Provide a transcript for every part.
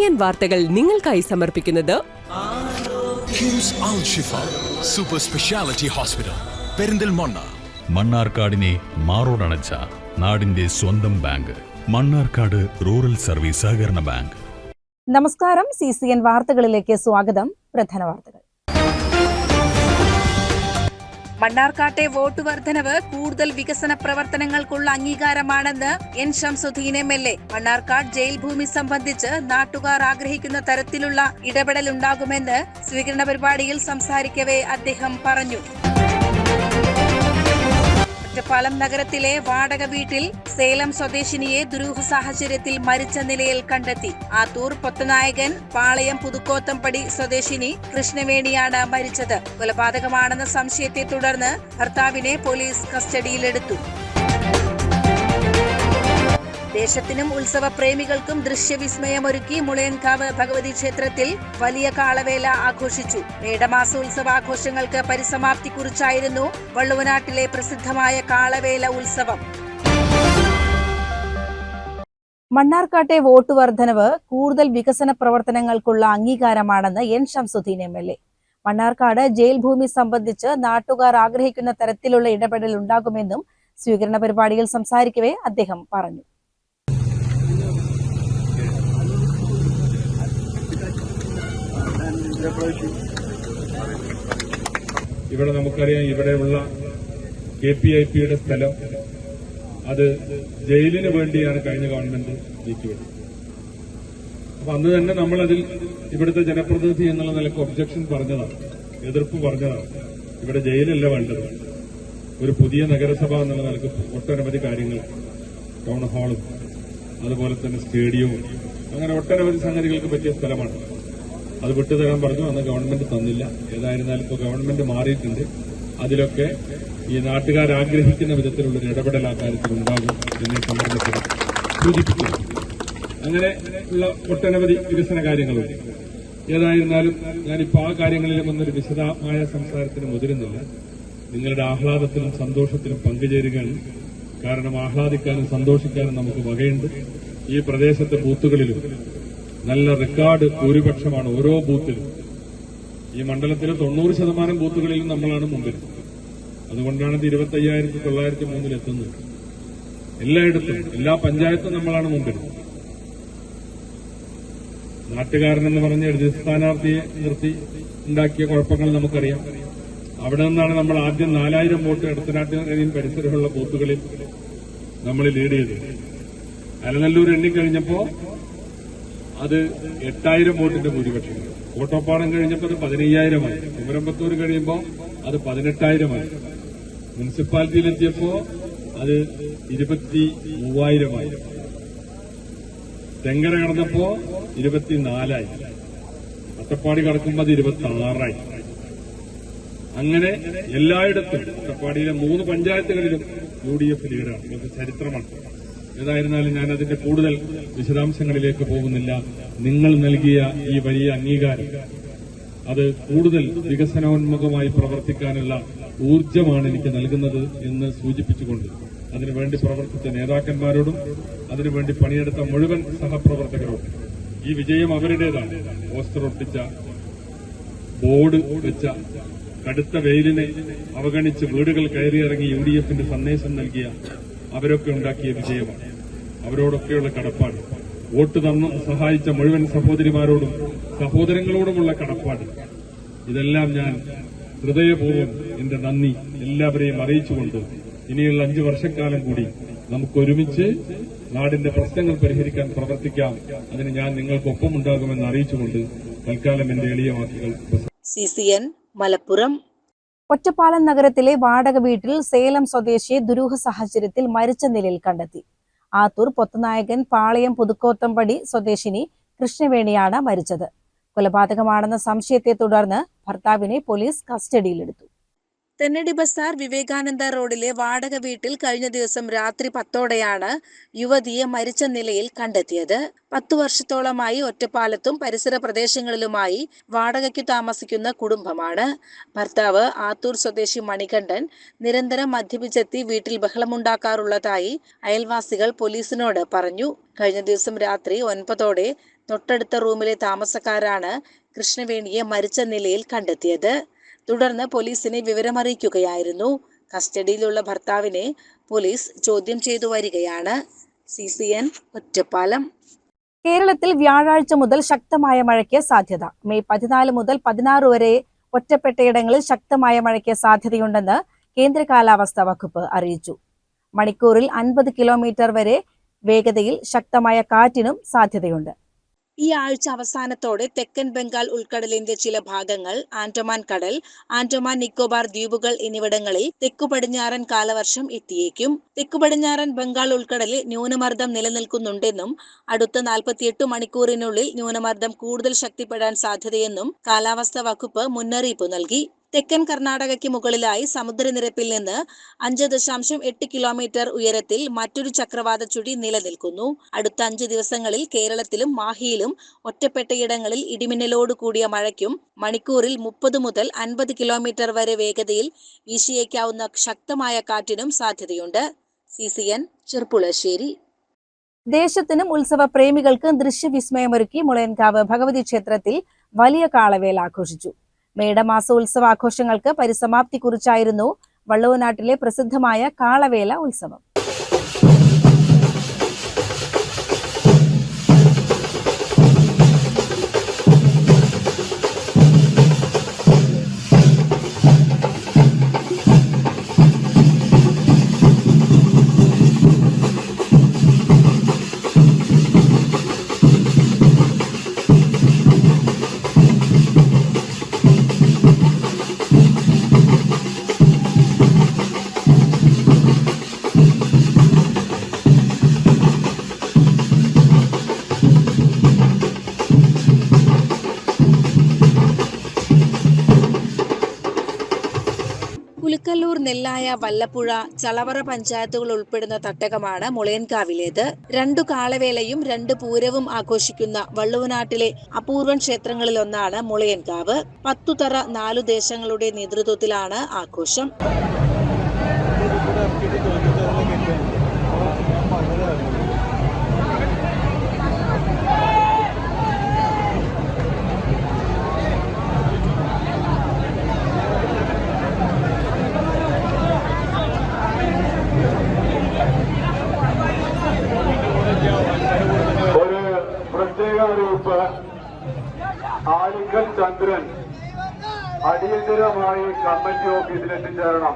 CCN വാർത്തകൾ നിങ്ങൾക്കായി സമർപ്പിക്കുന്നത് കിംസ് അൽ ഷിഫ സൂപ്പർ സ്പെഷ്യാലിറ്റി ഹോസ്പിറ്റൽ പെരിന്തൽമണ്ണ. മണ്ണാർക്കാടിനെ മാറോടണച്ച നാടിന്റെ സ്വന്തം ബാങ്ക് മണ്ണാർക്കാട് റൂറൽ സർവീസ് സഹകരണ ബാങ്ക്. നമസ്കാരം. CCN വാർത്തകളിലേക്ക് സ്വാഗതം. പ്രധാന വാർത്തകൾ. മണ്ണാർക്കാട്ടെ വോട്ട് വർധനവ് കൂടുതൽ വികസന പ്രവർത്തനങ്ങൾക്കുള്ള അംഗീകാരമാണെന്ന് N. Shamsuddeen MLA. Mannarkkad jail ഭൂമി സംബന്ധിച്ച് നാട്ടുകാർ ആഗ്രഹിക്കുന്ന തരത്തിലുള്ള ഇടപെടലുണ്ടാകുമെന്ന് സ്വീകരണ പരിപാടിയിൽ സംസാരിക്കവേ അദ്ദേഹം പറഞ്ഞു. ഒറ്റപ്പാലം നഗരത്തിലെ വാടക വീട്ടിൽ സേലം സ്വദേശിനിയെ ദുരൂഹ സാഹചര്യത്തിൽ മരിച്ച നിലയിൽ കണ്ടെത്തി. ആത്തൂർ പൊത്തനായകൻ പാളയം പുതുക്കോത്തമ്പടി സ്വദേശിനി കൃഷ്ണവേണിയാണ് മരിച്ചത്. കൊലപാതകമാണെന്ന സംശയത്തെ തുടർന്ന് ഭർത്താവിനെ പോലീസ് കസ്റ്റഡിയിലെടുത്തു. ദേശത്തിനും ഉത്സവ പ്രേമികൾക്കും ദൃശ്യവിസ്മയമൊരുക്കി മുളയൻകാവ് ഭഗവതി ക്ഷേത്രത്തിൽ വലിയ കാളവേല ആഘോഷിച്ചു. മേടമാസ ഉത്സവാഘോഷങ്ങൾക്ക് പരിസമാപ്തി കുറിച്ചായിരുന്നു വള്ളുവനാട്ടിലെ പ്രസിദ്ധമായ കാളവേല ഉത്സവം. മണ്ണാർക്കാട്ടെ വോട്ട് വർധനവ് കൂടുതൽ വികസന പ്രവർത്തനങ്ങൾക്കുള്ള അംഗീകാരമാണെന്ന് N. Shamsuddeen MLA. Mannarkkad jail ഭൂമി സംബന്ധിച്ച് നാട്ടുകാർ ആഗ്രഹിക്കുന്ന തരത്തിലുള്ള ഇടപെടൽ ഉണ്ടാകുമെന്നും സ്വീകരണ പരിപാടിയിൽ സംസാരിക്കവേ അദ്ദേഹം പറഞ്ഞു. ഇവിടെ നമുക്കറിയാം, ഇവിടെയുള്ള KPIPയുടെ സ്ഥലം അത് ജയിലിന് വേണ്ടിയാണ് കഴിഞ്ഞ ഗവൺമെന്റ് നീക്കിവിട്ടത്. അപ്പൊ അന്ന് തന്നെ നമ്മളതിൽ ഇവിടുത്തെ ജനപ്രതിനിധി എന്നുള്ള നിലയ്ക്ക് ഒബ്ജക്ഷൻ പറഞ്ഞതാണ്, എതിർപ്പ് പറഞ്ഞതാണ്. ഇവിടെ ജയിലല്ല വേണ്ടത്, ഒരു പുതിയ നഗരസഭ എന്നുള്ള നിലയ്ക്ക് ഒട്ടനവധി കാര്യങ്ങൾ, ടൗൺ ഹാളും അതുപോലെ തന്നെ സ്റ്റേഡിയവും, അങ്ങനെ ഒട്ടനവധി സംഗതികൾക്ക് പറ്റിയ സ്ഥലമാണ്. അത് വിട്ടുതരാൻ പറഞ്ഞു. അന്ന് ഗവൺമെന്റ് തന്നില്ല. ഏതായിരുന്നാലും ഇപ്പോൾ ഗവൺമെന്റ് മാറിയിട്ടുണ്ട്. അതിലൊക്കെ ഈ നാട്ടുകാർ ആഗ്രഹിക്കുന്ന വിധത്തിലുള്ളൊരു ഇടപെടൽ ആ കാര്യത്തിൽ ഉണ്ടാകും എന്നെ സംബന്ധിച്ച് സൂചിപ്പിക്കുന്നു. അങ്ങനെ ഉള്ള ഒട്ടനവധി വികസന കാര്യങ്ങളുണ്ട്. ഏതായിരുന്നാലും ഞാനിപ്പോൾ ആ കാര്യങ്ങളിലും ഒന്നൊരു വിശദമായ സംസാരത്തിന് മുതിരുന്നില്ല. നിങ്ങളുടെ ആഹ്ലാദത്തിലും സന്തോഷത്തിലും പങ്കുചേരുകയാണ്. കാരണം ആഹ്ലാദിക്കാനും സന്തോഷിക്കാനും നമുക്ക് വകയുണ്ട്. ഈ പ്രദേശത്തെ ബൂത്തുകളിലും നല്ല റെക്കോർഡ് ഭൂരിപക്ഷമാണ് ഓരോ ബൂത്തിലും. ഈ മണ്ഡലത്തിലെ 90% ബൂത്തുകളിലും നമ്മളാണ് മുമ്പിൽ. അതുകൊണ്ടാണ് ഇത് 25,903 എത്തുന്നത്. എല്ലായിടത്തും എല്ലാ പഞ്ചായത്തും നമ്മളാണ് മുമ്പിൽ. നാട്ടുകാരനെന്ന് പറഞ്ഞ് എഴുതി സ്ഥാനാർത്ഥിയെ നിർത്തി ഉണ്ടാക്കിയ കുഴപ്പങ്ങൾ നമുക്കറിയാം. അവിടെ നിന്നാണ് നമ്മൾ ആദ്യം 4000 വോട്ട് ഇടത്തനാട്ടിനും പരിസരമുള്ള ബൂത്തുകളിൽ നമ്മൾ ലീഡ് ചെയ്തത്. അലനല്ലൂർ എണ്ണിക്കഴിഞ്ഞപ്പോ അത് 8000 വോട്ടിന്റെ ഭൂരിപക്ഷം. കോട്ടോപ്പാടം കഴിഞ്ഞപ്പോൾ അത് 15,000 കുമരമ്പത്തൂർ കഴിയുമ്പോൾ അത് 18,000. മുനിസിപ്പാലിറ്റിയിലെത്തിയപ്പോ അത് 23,000. തെങ്കര കടന്നപ്പോ 24,000. അട്ടപ്പാടി കടക്കുമ്പോൾ അത് 26,000. അങ്ങനെ എല്ലായിടത്തും അട്ടപ്പാടിയിലെ 3 പഞ്ചായത്തുകളിലും UDF ലീഡാണ്. ഇതൊക്കെ ചരിത്രമാണ്. ഏതായിരുന്നാലും ഞാൻ അതിന്റെ കൂടുതൽ വിശദാംശങ്ങളിലേക്ക് പോകുന്നില്ല. നിങ്ങൾ നൽകിയ ഈ വലിയ അംഗീകാരം അത് കൂടുതൽ വികസനോന്മുഖമായി പ്രവർത്തിക്കാനുള്ള ഊർജ്ജമാണ് എനിക്ക് നൽകുന്നത് എന്ന് സൂചിപ്പിച്ചുകൊണ്ട് അതിനുവേണ്ടി പ്രവർത്തിച്ച നേതാക്കന്മാരോടും അതിനുവേണ്ടി പണിയെടുത്ത മുഴുവൻ സഹപ്രവർത്തകരോടും ഈ വിജയം അവരുടേതാണ്. പോസ്റ്റർ ഒട്ടിച്ച, ബോർഡ് വെച്ച, കടുത്ത വെയിലിനെ അവഗണിച്ച് വീടുകൾ കയറിയിറങ്ങി UDFന്റെ സന്ദേശം നൽകിയ അവരൊക്കെ ഉണ്ടാക്കിയ വിജയമാണ്. അവരോടൊക്കെയുള്ള കടപ്പാട്, വോട്ട് തന്നു സഹായിച്ച മുഴുവൻ സഹോദരിമാരോടും സഹോദരങ്ങളോടുമുള്ള കടപ്പാട്, ഇതെല്ലാം ഞാൻ ഹൃദയപൂർവ്വം എന്റെ നന്ദി എല്ലാവരെയും അറിയിച്ചുകൊണ്ട് ഇനിയുള്ള 5 വർഷക്കാലം കൂടി നമുക്കൊരുമിച്ച് നാടിന്റെ പ്രശ്നങ്ങൾ പരിഹരിക്കാൻ പ്രവർത്തിക്കാം. അതിന് ഞാൻ നിങ്ങൾക്കൊപ്പമുണ്ടാകുമെന്ന് അറിയിച്ചുകൊണ്ട് തൽക്കാലം എന്റെ എളിയ വാക്കുകൾ. CCN മലപ്പുറം. ഒറ്റപ്പാലം നഗരത്തിലെ വാടക വീട്ടിൽ സേലം സ്വദേശിയെ ദുരൂഹ സാഹചര്യത്തിൽ മരിച്ച നിലയിൽ കണ്ടെത്തി. ആത്തൂർ പൊത്തനായകൻ പാളയം പുതുക്കോത്തമ്പടി സ്വദേശിനി കൃഷ്ണവേണിയാണ് മരിച്ചത്. കൊലപാതകമാണെന്ന സംശയത്തെ തുടർന്ന് ഭർത്താവിനെ പോലീസ് കസ്റ്റഡിയിലെടുത്തു. തെന്നടി ബസാർ വിവേകാനന്ദ റോഡിലെ വാടക വീട്ടിൽ കഴിഞ്ഞ ദിവസം രാത്രി 10ഓടെയാണ് യുവതിയെ മരിച്ച നിലയിൽ കണ്ടെത്തിയത്. 10 വർഷത്തോളമായി ഒറ്റപ്പാലത്തും പരിസര പ്രദേശങ്ങളിലുമായി വാടകയ്ക്ക് താമസിക്കുന്ന കുടുംബമാണ്. ഭർത്താവ് ആത്തൂർ സ്വദേശി മണികണ്ഠൻ നിരന്തരം മദ്യപിച്ചെത്തി വീട്ടിൽ ബഹളമുണ്ടാക്കാറുള്ളതായി അയൽവാസികൾ പോലീസിനോട് പറഞ്ഞു. കഴിഞ്ഞ ദിവസം രാത്രി 9ഓടെ തൊട്ടടുത്ത റൂമിലെ താമസക്കാരാണ് കൃഷ്ണവേണിയെ മരിച്ച നിലയിൽ കണ്ടെത്തിയത്. തുടർന്ന് പോലീസിനെ വിവരമറിയിക്കുകയായിരുന്നു. കസ്റ്റഡിയിലുള്ള ഭർത്താവിനെ പോലീസ് ചോദ്യം ചെയ്തു വരികയാണ്. CCN ഒറ്റപ്പാലം. കേരളത്തിൽ വ്യാഴാഴ്ച മുതൽ ശക്തമായ മഴയ്ക്ക് സാധ്യത. മെയ് 14 മുതൽ 16 വരെ ഒറ്റപ്പെട്ടയിടങ്ങളിൽ ശക്തമായ മഴയ്ക്ക് സാധ്യതയുണ്ടെന്ന് കേന്ദ്ര കാലാവസ്ഥാ വകുപ്പ് അറിയിച്ചു. മണിക്കൂറിൽ 50 കിലോമീറ്റർ വരെ വേഗതയിൽ ശക്തമായ കാറ്റിനും സാധ്യതയുണ്ട്. ഈ ആഴ്ച അവസാനത്തോടെ തെക്കൻ ബംഗാൾ ഉൾക്കടലിന്റെ ചില ഭാഗങ്ങൾ, ആൻഡമാൻ കടൽ, ആൻഡമാൻ നിക്കോബാർ ദ്വീപുകൾ എന്നിവിടങ്ങളിൽ തെക്കുപടിഞ്ഞാറൻ കാലവർഷം എത്തിയേക്കും. തെക്കുപടിഞ്ഞാറൻ ബംഗാൾ ഉൾക്കടലിൽ ന്യൂനമർദ്ദം നിലനിൽക്കുന്നുണ്ടെന്നും അടുത്ത 48 മണിക്കൂറിനുള്ളിൽ ന്യൂനമർദ്ദം കൂടുതൽ ശക്തിപ്പെടാൻ സാധ്യതയെന്നും കാലാവസ്ഥാ വകുപ്പ് മുന്നറിയിപ്പ് നൽകി. തെക്കൻ കർണാടകയ്ക്ക് മുകളിലായി സമുദ്രനിരപ്പിൽ നിന്ന് 5.8 കിലോമീറ്റർ ഉയരത്തിൽ മറ്റൊരു ചക്രവാത ചുഴി നിലനിൽക്കുന്നു. അടുത്ത 5 ദിവസങ്ങളിൽ കേരളത്തിലും മാഹിയിലും ഒറ്റപ്പെട്ടയിടങ്ങളിൽ ഇടിമിന്നലോട് കൂടിയ മഴയ്ക്കും മണിക്കൂറിൽ 30 മുതൽ 50 കിലോമീറ്റർ വരെ വേഗതയിൽ വീശിയേക്കാവുന്ന ശക്തമായ കാറ്റിനും സാധ്യതയുണ്ട്. CCN ചെർപ്പുളശ്ശേരി. ദേശത്തിനും ഉത്സവ പ്രേമികൾക്കും ദൃശ്യവിസ്മയമൊരുക്കി മുളയൻകാവ് ഭഗവതി ക്ഷേത്രത്തിൽ വലിയ കാളവേല ആഘോഷിച്ചു. മേടമാസ ഉത്സവാഘോഷങ്ങൾക്ക് പരിസമാപ്തി കുറിച്ചായിരുന്നു വള്ളവനാട്ടിലെ പ്രസിദ്ധമായ കാളവേല ഉത്സവം. പുലിക്കല്ലൂർ, നെല്ലായ, വല്ലപ്പുഴ, ചളവറ പഞ്ചായത്തുകൾ ഉൾപ്പെടുന്ന തട്ടകമാണ് മുളയൻകാവിലേത്. 2 കാളവേലയും 2 പൂരവും ആഘോഷിക്കുന്ന വള്ളുവനാട്ടിലെ അപൂർവം ക്ഷേത്രങ്ങളിലൊന്നാണ് മുളയൻകാവ്. 10 തറ 4 ദേശങ്ങളുടെ നേതൃത്വത്തിലാണ് ആഘോഷം. ആലിക്കൽ ചന്ദ്രൻ അടിയന്തരമായി കമ്മിറ്റി ഓഫീസിൽ എത്തിച്ചേരണം.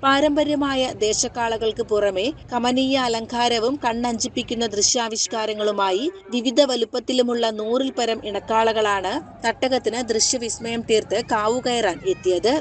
പാരമ്പര്യമായ ദേശക്കാളകൾക്ക് പുറമെ കമനീയ അലങ്കാരവും കണ്ണഞ്ചിപ്പിക്കുന്ന ദൃശ്യാവിഷ്കാരങ്ങളുമായി വിവിധ വലുപ്പത്തിലുമുള്ള 100-ൽ പരം ഇണക്കാളകളാണ് തട്ടകത്തിന് ദൃശ്യവിസ്മയം തീർത്ത് കാവുകയറാൻ എത്തിയത്.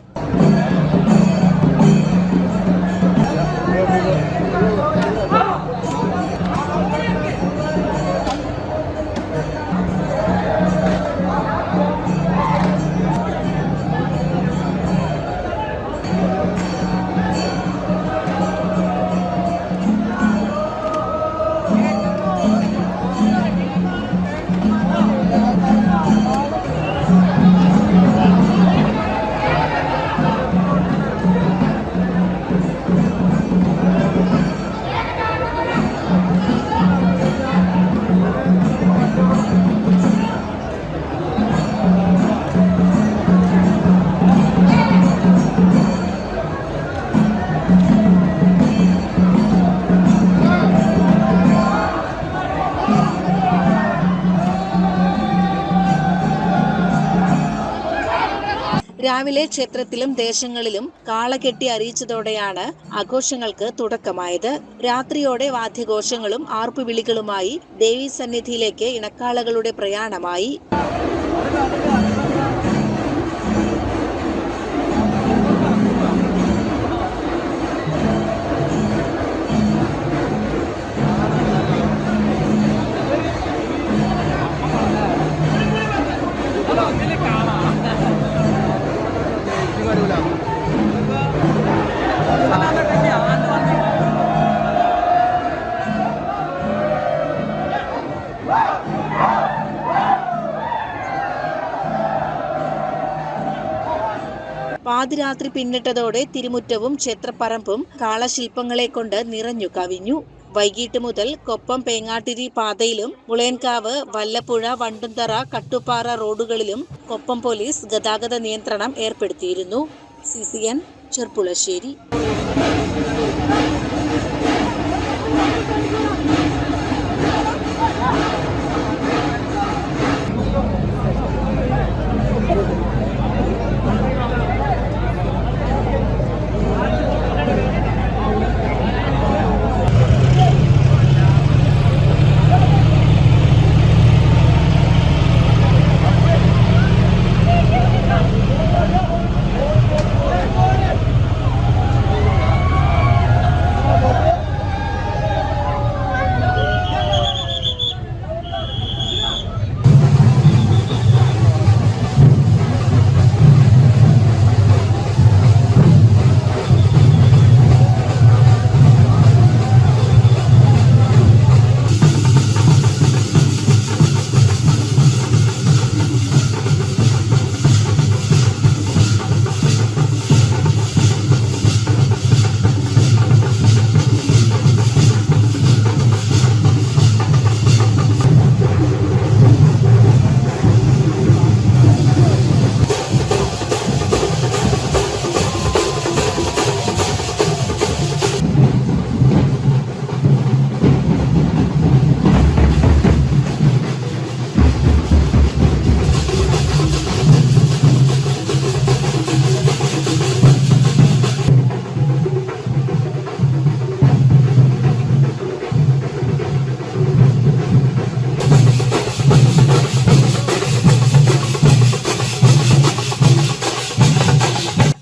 രാവിലെ ക്ഷേത്രത്തിലും ദേശങ്ങളിലും കാളകെട്ടി അറിയിച്ചതോടെയാണ് ആഘോഷങ്ങൾക്ക് തുടക്കമായത്. രാത്രിയോടെ വാദ്യഘോഷങ്ങളും ആർപ്പുവിളികളുമായി ദേവീസന്നിധിയിലേക്ക് ഇണക്കാളകളുടെ പ്രയാണമായി. പാതിരാത്രി പിന്നിട്ടതോടെ തിരുമുറ്റവും ക്ഷേത്രപ്പറമ്പും കാളശില്പങ്ങളെ കൊണ്ട് നിറഞ്ഞു കവിഞ്ഞു. വൈകിട്ട് മുതൽ കൊപ്പം പേങ്ങാട്ടിരി പാതയിലും മുളയൻകാവ് വല്ലപ്പുഴ വണ്ടുംതറ കട്ടുപ്പാറ റോഡുകളിലും കൊപ്പം പോലീസ് ഗതാഗത നിയന്ത്രണം ഏർപ്പെടുത്തിയിരുന്നു. CCN ചെർപ്പുളശ്ശേരി.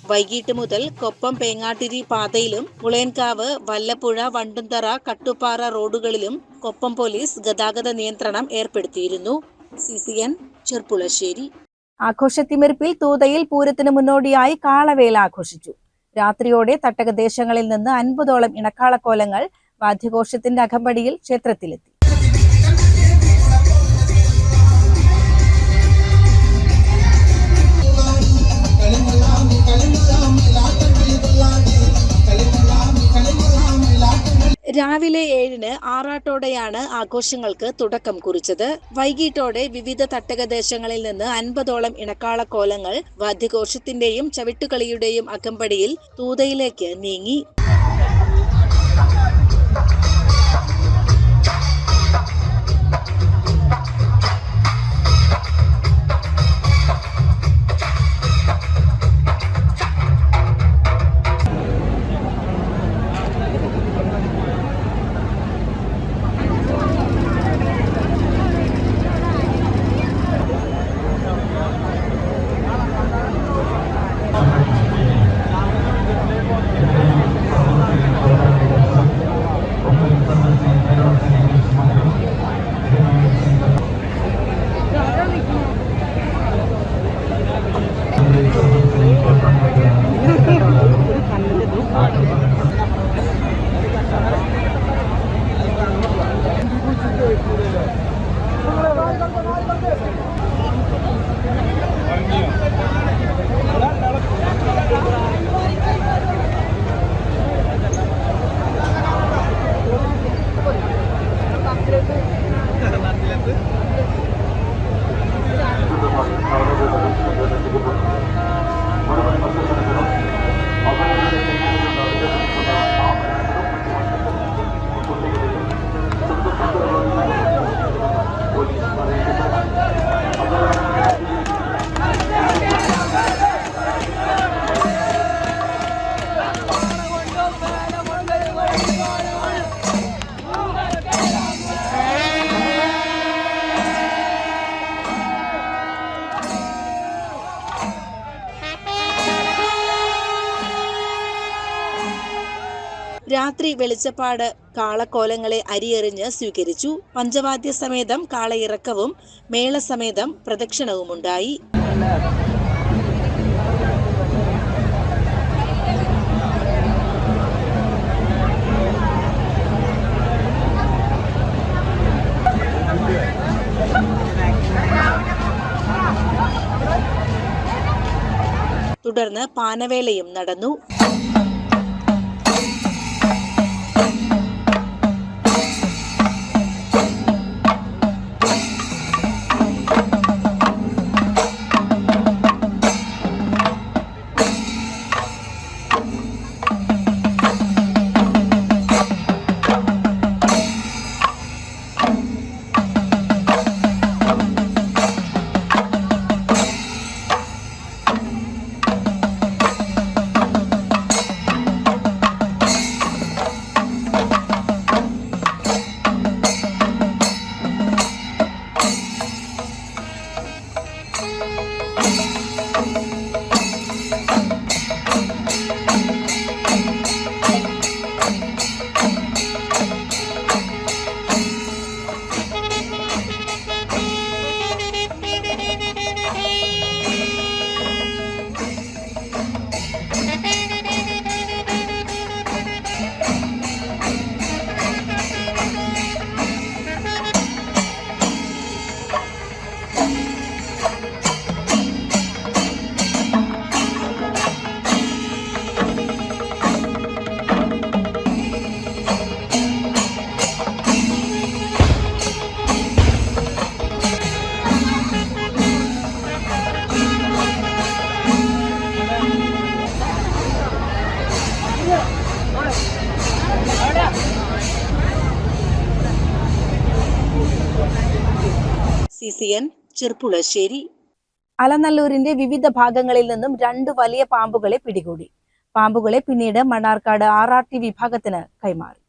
വൈകിട്ട് മുതൽ കൊപ്പം പേങ്ങാട്ടിരി പാതയിലും മുളയൻകാവ് വല്ലപ്പുഴ വണ്ടുംതറ കട്ടുപ്പാറ റോഡുകളിലും കൊപ്പം പോലീസ് ഗതാഗത നിയന്ത്രണം ഏർപ്പെടുത്തിയിരുന്നു. CCN ചെർപ്പുളശ്ശേരി. ആഘോഷത്തിമിർപ്പിൽ തൂതയിൽ പൂരത്തിന് മുന്നോടിയായി കാളവേല ആഘോഷിച്ചു. രാത്രിയോടെ തട്ടകദേശങ്ങളിൽ നിന്ന് 50ഓളം ഇണക്കാളക്കോലങ്ങൾ വാദ്യഘോഷത്തിന്റെ അകമ്പടിയിൽ ക്ഷേത്രത്തിലെത്തി. രാവിലെ 7-ന് ആറാട്ടോടെയാണ് ആഘോഷങ്ങൾക്ക് തുടക്കം കുറിച്ചത്. വൈകിട്ടോടെ വിവിധ തട്ടകദേശങ്ങളിൽ നിന്ന് 50ഓളം ഇണക്കാളക്കോലങ്ങൾ വാദ്യഘോഷത്തിന്റെയും ചവിട്ടുകളിയുടെയും അകമ്പടിയിൽ തൂതയിലേക്ക് നീങ്ങി. രാത്രി വെളിച്ചപ്പാട് കാളക്കോലങ്ങളെ അരിയെറിഞ്ഞ് സ്വീകരിച്ചു. പഞ്ചവാദ്യ സമേതം കാളയിറക്കവും മേളസമേതം പ്രദക്ഷിണവുമുണ്ടായി. തുടർന്ന് പാനവേലയും നടന്നു. CCN ചെർപ്പുളശ്ശേരി. അലനല്ലൂരിന്റെ വിവിധ ഭാഗങ്ങളിൽ നിന്നും 2 വലിയ പാമ്പുകളെ പിടികൂടി. പാമ്പുകളെ പിന്നീട് മണ്ണാർക്കാട് RRT വിഭാഗത്തിന് കൈമാറി.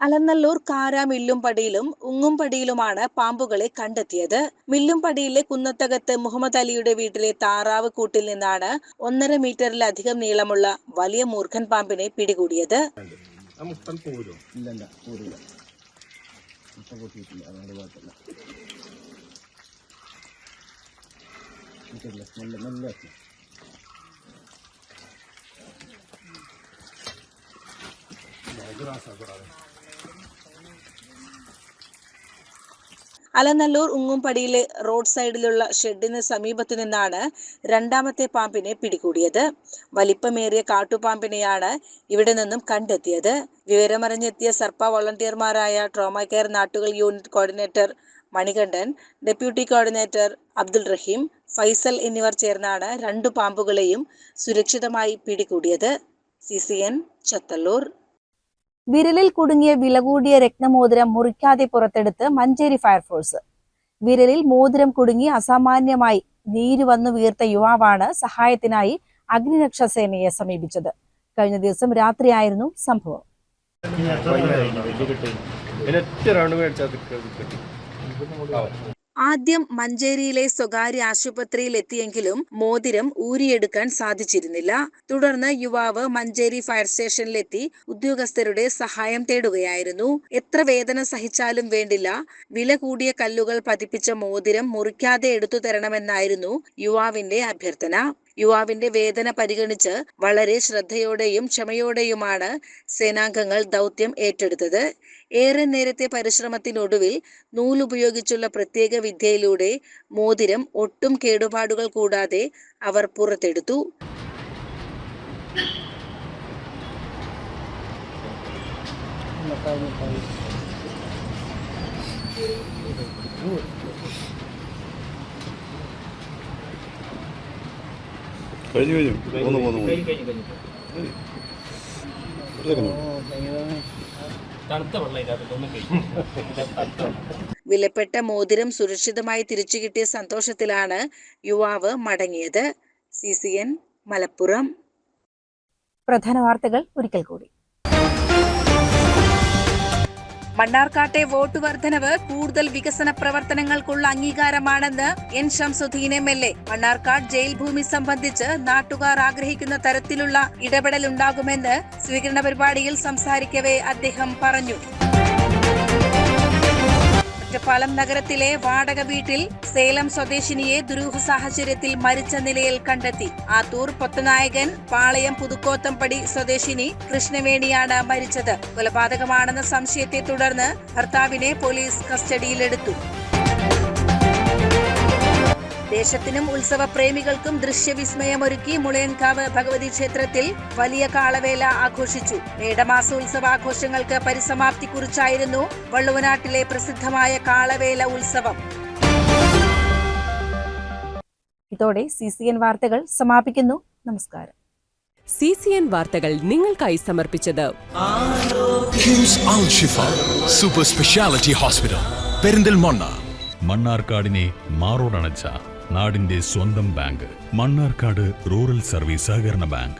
അലനല്ലൂർ കാര മില്ലുംപടിയിലും ഉങ്ങുംപടിയിലുമാണ് പാമ്പുകളെ കണ്ടെത്തിയത്. മില്ലുംപടിയിലെ കുന്നത്തകത്ത് മുഹമ്മദ് അലിയുടെ വീട്ടിലെ താറാവ് കൂട്ടിൽ നിന്നാണ് 1.5 മീറ്ററിലധികം നീളമുള്ള വലിയ മൂർഖൻ പാമ്പിനെ പിടികൂടിയത്. അലനല്ലൂർ ഉങ്ങുംപടിയിലെ റോഡ് സൈഡിലുള്ള ഷെഡിന് സമീപത്തു നിന്നാണ് 2ാമത്തെ പാമ്പിനെ പിടികൂടിയത്. വലിപ്പമേറിയ കാട്ടുപാമ്പിനെയാണ് ഇവിടെ നിന്നും കണ്ടെത്തിയത്. വിവരമറിഞ്ഞെത്തിയ സർപ്പ വോളണ്ടിയർമാരായ ട്രോമ കെയർ നാട്ടുകൾ unit coordinator Manikandan, deputy coordinator Abdul Rahim, Faisal എന്നിവർ ചേർന്നാണ് 2 പാമ്പുകളെയും സുരക്ഷിതമായി പിടികൂടിയത്. CCN ചത്തല്ലൂർ. വിരലിൽ കുടുങ്ങിയ വില കൂടിയ രത്നമോതിരം മുറിക്കാതെ പുറത്തെടുത്ത് മഞ്ചേരി ഫയർഫോഴ്സ്. വിരലിൽ മോതിരം കുടുങ്ങി അസാമാന്യമായി നീര് വന്നു വീർത്ത യുവാവാണ് സഹായത്തിനായി അഗ്നിരക്ഷാസേനയെ സമീപിച്ചത്. കഴിഞ്ഞ ദിവസം രാത്രിയായിരുന്നു സംഭവം. ആദ്യം മഞ്ചേരിയിലെ സ്വകാര്യ ആശുപത്രിയിൽ എത്തിയെങ്കിലും മോതിരം ഊരിയെടുക്കാൻ സാധിച്ചിരുന്നില്ല. തുടർന്ന് യുവാവ് മഞ്ചേരി ഫയർ സ്റ്റേഷനിലെത്തി ഉദ്യോഗസ്ഥരുടെ സഹായം തേടുകയായിരുന്നു. എത്ര വേദന സഹിച്ചാലും വേണ്ടില്ല, വില കൂടിയ കല്ലുകൾ പതിപ്പിച്ച മോതിരം മുറിക്കാതെ എടുത്തു തരണമെന്നായിരുന്നു യുവാവിന്റെ അഭ്യർത്ഥന. യുവാവിന്റെ വേദന പരിഗണിച്ച് വളരെ ശ്രദ്ധയോടെയും ക്ഷമയോടെയുമാണ് സേനാംഗങ്ങൾ ദൗത്യം ഏറ്റെടുത്തത്. ഏറെ നേരത്തെ പരിശ്രമത്തിനൊടുവിൽ നൂലുപയോഗിച്ചുള്ള പ്രത്യേക വിദ്യയിലൂടെ മോതിരം ഒട്ടും കേടുപാടുകൾ കൂടാതെ അവർ പുറത്തെടുത്തു. വിലപ്പെട്ട മോതിരം സുരക്ഷിതമായി തിരിച്ചു കിട്ടിയ സന്തോഷത്തിലാണ് യുവാവ് മടങ്ങിയത്. CCN മലപ്പുറം. പ്രധാന വാർത്തകൾ ഒരിക്കൽ കൂടി. മണ്ണാർക്കാട്ടെ വോട്ട് വർധനവ് കൂടുതൽ വികസന പ്രവർത്തനങ്ങൾക്കുള്ള അംഗീകാരമാണെന്ന് N Shamsuddeen MLA. Mannarkkad jail ഭൂമി സംബന്ധിച്ച് നാട്ടുകാർ ആഗ്രഹിക്കുന്ന തരത്തിലുള്ള ഇടപെടലുണ്ടാകുമെന്ന് സ്വീകരണ പരിപാടിയിൽ സംസാരിക്കവേ അദ്ദേഹം പറഞ്ഞു. ഒറ്റപ്പാലം നഗരത്തിലെ വാടക വീട്ടിൽ സേലം സ്വദേശിനിയെ ദുരൂഹ സാഹചര്യത്തിൽ മരിച്ച നിലയിൽ കണ്ടെത്തി. ആത്തൂർ പൊത്തനായകൻ പാളയം പുതുക്കോത്തമ്പടി സ്വദേശിനി കൃഷ്ണവേണിയാണ് മരിച്ചത്. കൊലപാതകമാണെന്ന സംശയത്തെ തുടർന്ന് ഭർത്താവിനെ പോലീസ് കസ്റ്റഡിയിലെടുത്തു. ദേശത്തിനും ഉത്സവ പ്രേമികൾക്കും ദൃശ്യവിസ്മയമൊരുക്കി മുളയൻകാവ് ഭഗവതി ക്ഷേത്രത്തിൽ വലിയ കാളവേല ആഘോഷിച്ചു. മേടമാസ ഉത്സവാഘോഷങ്ങൾക്ക് പരിസമാപ്തി കുറിച്ചായിരുന്നു വള്ളുവനാട്ടിലെ പ്രസിദ്ധമായ കാളവേല ഉത്സവം. ഇതോടെ CCN വാർത്തകൾ സമാപിക്കുന്നു. നമസ്കാരം. CCN വാർത്തകൾ നിങ്ങൾക്കായി സമർപ്പിച്ചത് കിംസ് അൽ ഷിഫ സൂപ്പർ സ്പെഷ്യാലിറ്റി ഹോസ്പിറ്റൽ പെരിന്തൽമണ്ണ. മണ്ണാർക്കാടിനെ മാറോടണച്ച നാടിന്റെ സ്വന്തം ബാങ്ക് മണ്ണാർക്കാട് റൂറൽ സർവീസ് സഹകരണ ബാങ്ക്.